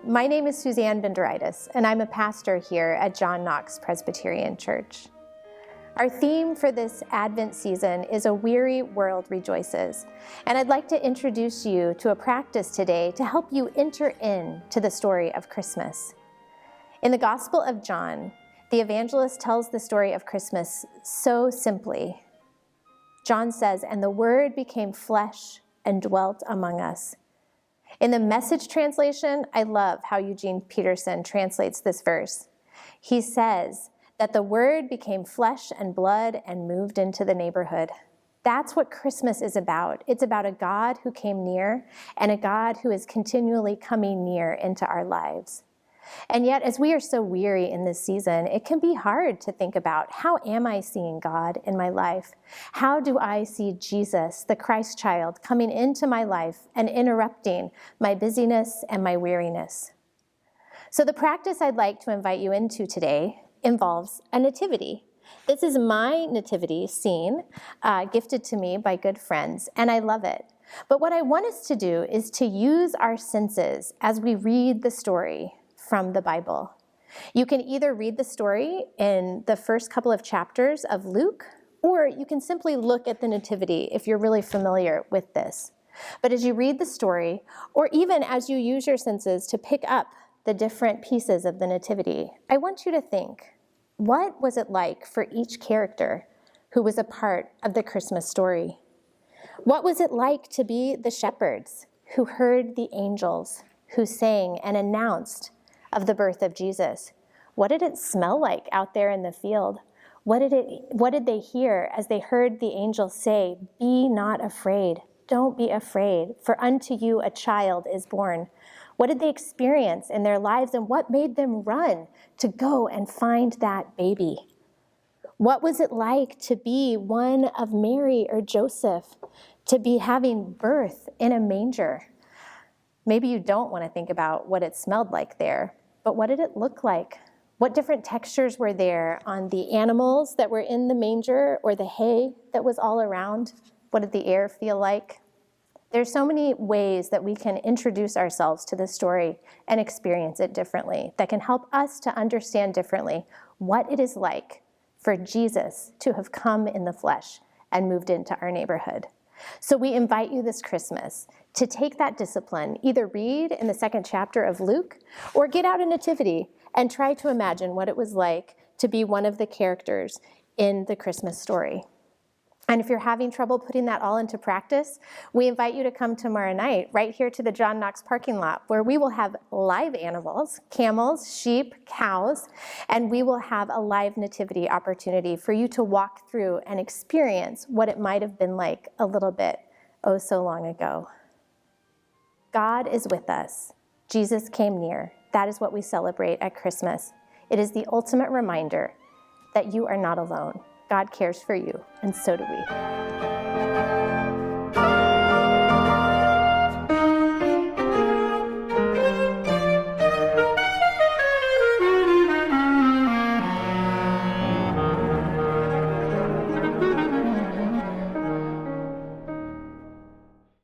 My name is Suzanne Benderitis, and I'm a pastor here at John Knox Presbyterian Church. Our theme for this Advent season is A Weary World Rejoices, and I'd like to introduce you to a practice today to help you enter into the story of Christmas. In the Gospel of John, the evangelist tells the story of Christmas so simply. John says, "And the Word became flesh and dwelt among us." In the Message translation, I love how Eugene Peterson translates this verse. He says that the Word became flesh and blood and moved into the neighborhood. That's what Christmas is about. It's about a God who came near and a God who is continually coming near into our lives. And yet, as we are so weary in this season, it can be hard to think about, how am I seeing God in my life? How do I see Jesus, the Christ child, coming into my life and interrupting my busyness and my weariness? So the practice I'd like to invite you into today involves a nativity. This is my nativity scene, gifted to me by good friends, and I love it. But what I want us to do is to use our senses as we read the story from the Bible. You can either read the story in the first couple of chapters of Luke, or you can simply look at the Nativity if you're really familiar with this. But as you read the story, or even as you use your senses to pick up the different pieces of the Nativity, I want you to think, what was it like for each character who was a part of the Christmas story? What was it like to be the shepherds who heard the angels who sang and announced of the birth of Jesus? What did it smell like out there in the field? What did they hear as they heard the angels say, "Be not afraid, don't be afraid, for unto you a child is born"? What did they experience in their lives, and what made them run to go and find that baby? What was it like to be one of Mary or Joseph, to be having birth in a manger? Maybe you don't want to think about what it smelled like there, but what did it look like? What different textures were there on the animals that were in the manger or the hay that was all around? What did the air feel like? There's so many ways that we can introduce ourselves to the story and experience it differently that can help us to understand differently what it is like for Jesus to have come in the flesh and moved into our neighborhood. So we invite you this Christmas to take that discipline, either read in the second chapter of Luke or get out a nativity and try to imagine what it was like to be one of the characters in the Christmas story. And if you're having trouble putting that all into practice, we invite you to come tomorrow night right here to the John Knox parking lot, where we will have live animals, camels, sheep, cows, and we will have a live nativity opportunity for you to walk through and experience what it might have been like a little bit, oh so long ago. God is with us. Jesus came near. That is what we celebrate at Christmas. It is the ultimate reminder that you are not alone. God cares for you, and so do we.